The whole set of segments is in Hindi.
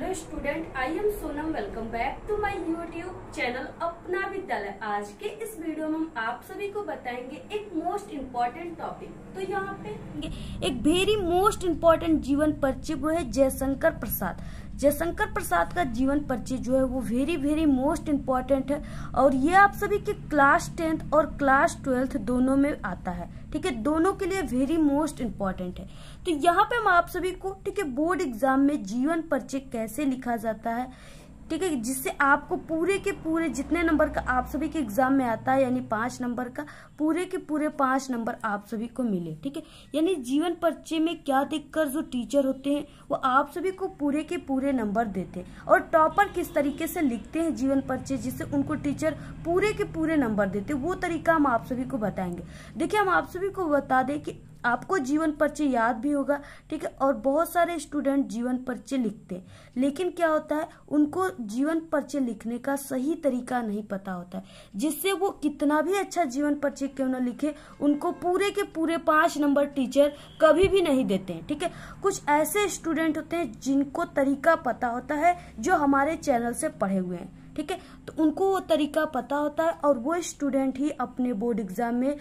Hello student, I am Sonam. Welcome back to my YouTube channel Apna Vidyalaya. आज के इस वीडियो में हम आप सभी को बताएंगे एक मोस्ट इम्पोर्टेंट टॉपिक। तो यहाँ पे एक वेरी मोस्ट इम्पोर्टेंट जीवन परिचय वो है जयशंकर प्रसाद। जयशंकर प्रसाद का जीवन परिचय जो है वो वेरी मोस्ट इम्पोर्टेंट है और ये आप सभी के क्लास 10th और क्लास 12th दोनों में आता है। ठीक है, दोनों के लिए वेरी मोस्ट इम्पोर्टेंट है। तो यहाँ पे हम आप सभी को ठीक है बोर्ड एग्जाम में जीवन परिचय कैसे लिखा जाता है, ठीक है, जिससे आपको पूरे के पूरे जितने नंबर का आप सभी के एग्जाम में आता है यानी 5 नंबर का पूरे के पूरे 5 नंबर आप सभी को मिले। ठीक है, यानी जीवन परिचय में क्या देखकर जो टीचर होते हैं वो आप सभी को पूरे के पूरे नंबर देते हैं और टॉपर किस तरीके से लिखते हैं जीवन परिचय जिससे उनको टीचर पूरे के पूरे नंबर देते हैं, वो तरीका हम आप सभी को बताएंगे। देखिए, हम आप सभी को बता दें कि आपको जीवन परिचय याद भी होगा, ठीक है, और बहुत सारे स्टूडेंट जीवन परिचय लिखते हैं, लेकिन क्या होता है उनको जीवन परिचय लिखने का सही तरीका नहीं पता होता है, जिससे वो कितना भी अच्छा जीवन परिचय क्यों न लिखे उनको पूरे के पूरे 5 नंबर टीचर कभी भी नहीं देते हैं। ठीक है, कुछ ऐसे स्टूडेंट होते हैं जिनको तरीका पता होता है जो हमारे चैनल से पढ़े हुए हैं। ठीक है, तो उनको वो तरीका पता होता है और वो स्टूडेंट ही अपने बोर्ड एग्जाम में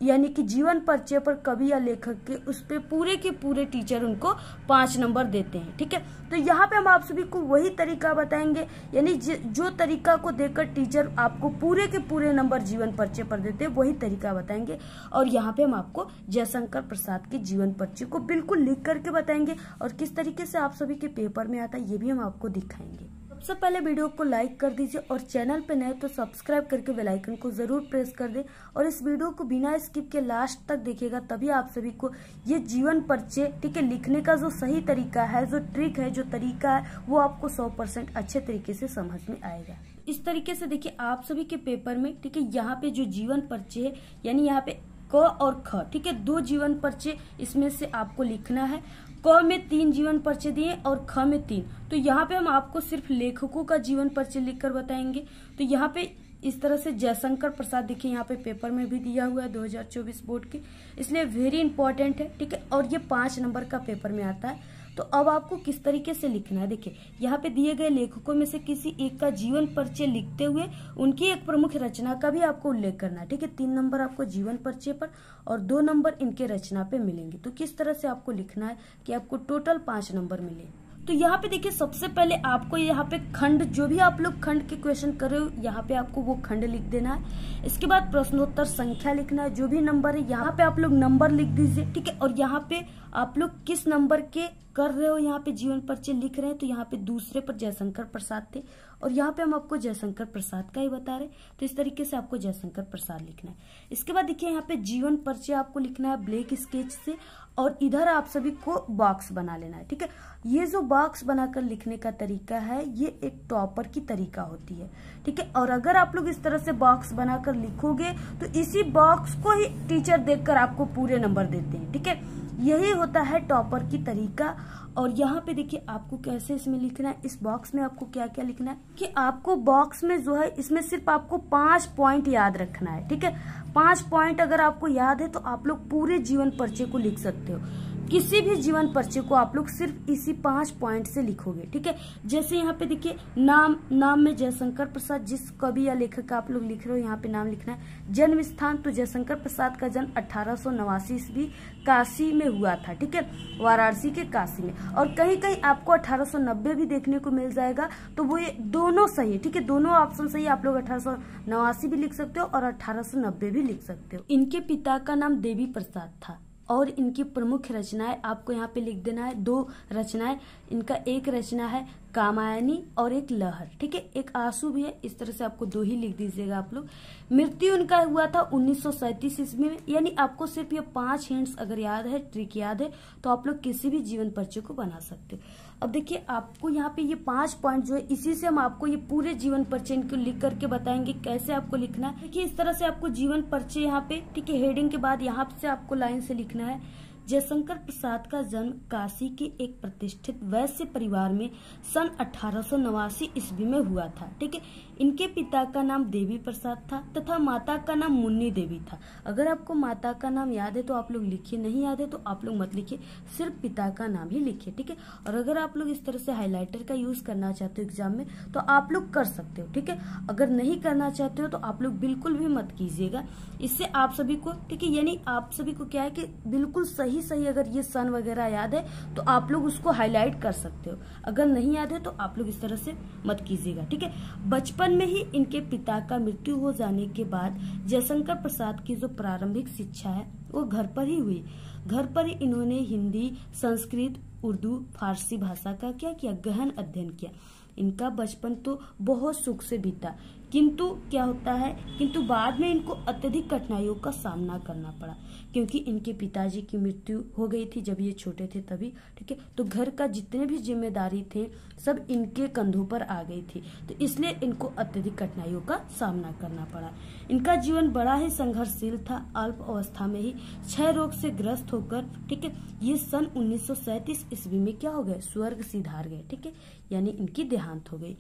यानी कि जीवन परिचय पर कवि या लेखक के उस पे पूरे के पूरे टीचर उनको 5 नंबर देते हैं। ठीक है, तो यहाँ पे हम आप सभी को वही तरीका बताएंगे, यानी जो तरीका को देखकर टीचर आपको पूरे के पूरे नंबर जीवन परिचय पर देते हैं वही तरीका बताएंगे। और यहाँ पे हम आपको जयशंकर प्रसाद के जीवन परिचय को बिल्कुल लिख करके बताएंगे और किस तरीके से आप सभी के पेपर में आता है ये भी हम आपको दिखाएंगे। सबसे पहले वीडियो को लाइक कर दीजिए और चैनल पे नए तो सब्सक्राइब करके बेल आइकन को जरूर प्रेस कर दें और इस वीडियो को बिना स्किप के लास्ट तक देखिएगा, तभी आप सभी को ये जीवन परिचय ठीक है लिखने का जो सही तरीका है, जो ट्रिक है, जो तरीका है वो आपको 100% अच्छे तरीके से समझ में आएगा। इस तरीके से देखिए आप सभी के पेपर में ठीक है यहाँ पे जो जीवन परिचय है यानी यहाँ पे क और ख, ठीक है, 2 जीवन परिचय इसमें से आपको लिखना है। क में 3 जीवन परिचय दिए और ख में 3। तो यहाँ पे हम आपको सिर्फ लेखकों का जीवन परिचय लिखकर बताएंगे। तो यहाँ पे इस तरह से जयशंकर प्रसाद देखिए यहाँ पे पेपर में भी दिया हुआ है 2024 बोर्ड के, इसलिए वेरी इंपॉर्टेंट है। ठीक है, और ये 5 नंबर का पेपर में आता है। तो अब आपको किस तरीके से लिखना है, देखिए यहाँ पे दिए गए लेखकों में से किसी एक का जीवन परिचय लिखते हुए उनकी एक प्रमुख रचना का भी आपको उल्लेख करना है। ठीक है, 3 नंबर आपको जीवन परिचय पर और 2 नंबर इनके रचना पे मिलेंगे। तो किस तरह से आपको लिखना है कि आपको टोटल 5 नंबर मिले। तो यहाँ पे देखिए सबसे पहले आपको यहाँ पे खंड, जो भी आप लोग खंड के क्वेश्चन कर रहे हो यहाँ पे आपको वो खंड लिख देना है। इसके बाद प्रश्नोत्तर संख्या लिखना है, जो भी नंबर है यहाँ पे आप लोग नंबर लिख दीजिए। ठीक है, और यहाँ पे आप लोग किस नंबर के कर रहे हो यहाँ पे जीवन परिचय लिख रहे हैं, तो यहाँ पे दूसरे पर जयशंकर प्रसाद थे और यहाँ पे हम आपको जयशंकर प्रसाद का ही बता रहे, तो इस तरीके से आपको जयशंकर प्रसाद लिखना है। इसके बाद देखिए यहाँ पे जीवन परिचय आपको लिखना है ब्लैक स्केच से और इधर आप सभी को बॉक्स बना लेना है। ठीक है, ये जो बॉक्स बनाकर लिखने का तरीका है ये एक टॉपर की तरीका होती है। ठीक है, और अगर आप लोग इस तरह से बॉक्स बनाकर लिखोगे तो इसी बॉक्स को ही टीचर देखकर आपको पूरे नंबर देते हैं। ठीक है, यही होता है टॉपर की तरीका। और यहाँ पे देखिए आपको कैसे इसमें लिखना है, इस बॉक्स में आपको क्या क्या लिखना है कि आपको बॉक्स में जो है इसमें सिर्फ आपको 5 पॉइंट याद रखना है। ठीक है, 5 पॉइंट अगर आपको याद है तो आप लोग पूरे जीवन परिचय को लिख सकते हो। किसी भी जीवन परिचय को आप लोग सिर्फ इसी 5 पॉइंट से लिखोगे। ठीक है, जैसे यहाँ पे देखिए नाम में जयशंकर प्रसाद, जिस कवि या लेखक का आप लोग लिख रहे हो यहाँ पे नाम लिखना है। जन्म स्थान, तो जयशंकर प्रसाद का जन्म 1889 ईस्वी काशी में हुआ था। ठीक है, वाराणसी के काशी में, और कहीं कहीं आपको 1890 भी देखने को मिल जाएगा, तो वो ये दोनों सही है। ठीक है, दोनों ऑप्शन सही है, आप लोग 1889 भी लिख सकते हो और 1890 भी लिख सकते हो। इनके पिता का नाम देवी प्रसाद था और इनकी प्रमुख रचनाएं आपको यहाँ पे लिख देना है। 2 रचनाएं, इनका एक रचना है कामायनी और एक लहर। ठीक है, एक आंसू भी है, इस तरह से आपको 2 ही लिख दीजिएगा आप लोग। मृत्यु उनका हुआ था 1937 ईस्वी में, यानी आपको सिर्फ ये 5 हिंट्स अगर याद है, ट्रिक याद है, तो आप लोग किसी भी जीवन परिचय को बना सकते हो। अब देखिए आपको यहाँ पे ये 5 पॉइंट जो है इसी से हम आपको ये पूरे जीवन परिचय इनको लिख करके बताएंगे कैसे आपको लिखना है। देखिए इस तरह से आपको जीवन परिचय यहाँ पे ठीक है हेडिंग के बाद यहाँ से आपको लाइन से लिखना है। जयशंकर प्रसाद का जन्म काशी के एक प्रतिष्ठित वैश्य परिवार में सन 1889 ईस्वी में हुआ था। ठीक है, इनके पिता का नाम देवी प्रसाद था तथा माता का नाम मुन्नी देवी था। अगर आपको माता का नाम याद है तो आप लोग लिखिए, नहीं याद है तो आप लोग मत लिखिए, सिर्फ पिता का नाम ही लिखिए, ठीक है। और अगर आप लोग इस तरह से हाईलाइटर का यूज करना चाहते हो एग्जाम में तो आप लोग कर सकते हो, ठीक है। अगर नहीं करना चाहते हो तो आप लोग बिल्कुल भी मत कीजिएगा। इससे आप सभी को, ठीक है, यानी आप सभी को क्या है कि बिल्कुल सही अगर ये सन वगैरह याद है तो आप लोग उसको हाईलाइट कर सकते हो। अगर नहीं याद है तो आप लोग इस तरह से मत कीजिएगा, ठीक है। बचपन में ही इनके पिता का मृत्यु हो जाने के बाद जयशंकर प्रसाद की जो प्रारंभिक शिक्षा है वो घर पर ही हुई। घर पर ही इन्होंने हिंदी, संस्कृत, उर्दू, फारसी भाषा का क्या किया, गहन अध्ययन किया। इनका बचपन तो बहुत सुख से बीता, किंतु क्या होता है, किंतु बाद में इनको अत्यधिक कठिनाइयों का सामना करना पड़ा, क्योंकि इनके पिताजी की मृत्यु हो गई थी जब ये छोटे थे तभी, ठीक है। तो घर का जितने भी जिम्मेदारी थे सब इनके कंधों पर आ गई थी, तो इसलिए इनको अत्यधिक कठिनाइयों का सामना करना पड़ा। इनका जीवन बड़ा ही संघर्षशील था। अल्प अवस्था में ही क्षय रोग से ग्रस्त होकर, ठीक है, ये सन 1937 ईस्वी में क्या हो गए, स्वर्ग सिधार गए, ठीक है, यानी इनकी देहांत हो गई।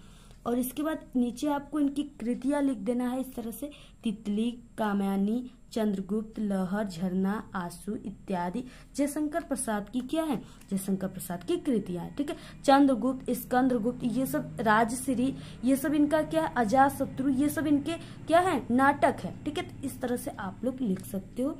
और इसके बाद नीचे आपको इनकी कृतियां लिख देना है इस तरह से, तितली, कामयानी, चंद्रगुप्त, लहर, झरना, आंसू इत्यादि जयशंकर प्रसाद की क्या है, जयशंकर प्रसाद की कृतियां है, ठीक है। चंद्रगुप्त, स्कंदगुप्त, ये सब राजश्री, ये सब इनका क्या है, अजात शत्रु, ये सब इनके क्या है, नाटक है, ठीक है। तो इस तरह से आप लोग लिख सकते हो।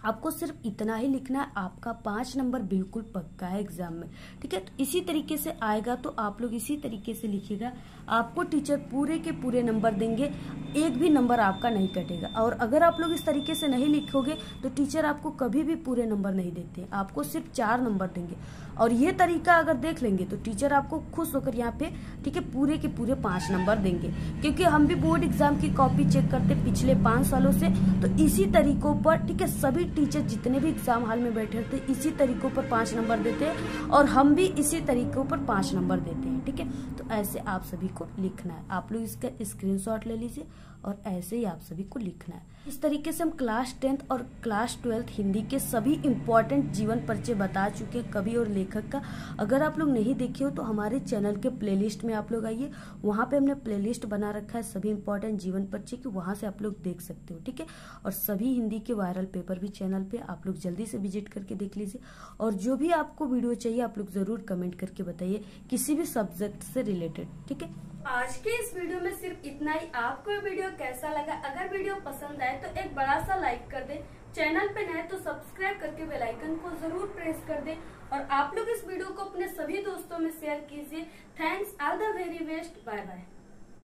आपको सिर्फ इतना ही लिखना है, आपका 5 नंबर बिल्कुल पक्का है एग्जाम में, ठीक है। तो इसी तरीके से आएगा तो आप लोग इसी तरीके से लिखिएगा, आपको टीचर पूरे के पूरे नंबर देंगे, एक भी नंबर आपका नहीं कटेगा। और अगर आप लोग इस तरीके से नहीं लिखोगे तो टीचर आपको कभी भी पूरे नंबर नहीं देते, आपको सिर्फ 4 नंबर देंगे। और ये तरीका अगर देख लेंगे तो टीचर आपको खुश होकर यहाँ पे, ठीक है, पूरे के पूरे 5 नंबर देंगे। क्योंकि हम भी बोर्ड एग्जाम की कॉपी चेक करते पिछले 5 सालों से, तो इसी तरीकों पर, ठीक है, सभी टीचर जितने भी एग्जाम हॉल में बैठे थे इसी तरीकों पर 5 नंबर देते हैं और हम भी इसी तरीकों पर 5 नंबर देते हैं, ठीक है। तो ऐसे आप सभी को लिखना है, आप लोग इसका स्क्रीनशॉट ले लीजिए और ऐसे ही आप सभी को लिखना है। इस तरीके से हम क्लास 10th और क्लास 12th हिंदी के सभी इंपॉर्टेंट जीवन परिचय बता चुके हैं, कवि और लेखक का। अगर आप लोग नहीं देखे हो तो हमारे चैनल के प्लेलिस्ट में आप लोग आइए, वहां पे हमने प्लेलिस्ट बना रखा है सभी इंपॉर्टेंट जीवन परिचय की, वहां से आप लोग देख सकते हो, ठीक है। और सभी हिंदी के वायरल पेपर भी चैनल पे आप लोग जल्दी से विजिट करके देख लीजिए। और जो भी आपको वीडियो चाहिए आप लोग जरूर कमेंट करके बताइए, किसी भी सब्जेक्ट से रिलेटेड, ठीक है। आज के इस वीडियो में सिर्फ इतना ही। आपको ये वीडियो कैसा लगा? अगर वीडियो पसंद आए तो एक बड़ा सा लाइक कर दे, चैनल पे नए तो सब्सक्राइब करके बेल आइकन को जरूर प्रेस कर दे और आप लोग इस वीडियो को अपने सभी दोस्तों में शेयर कीजिए। Thanks, all the very best, bye bye.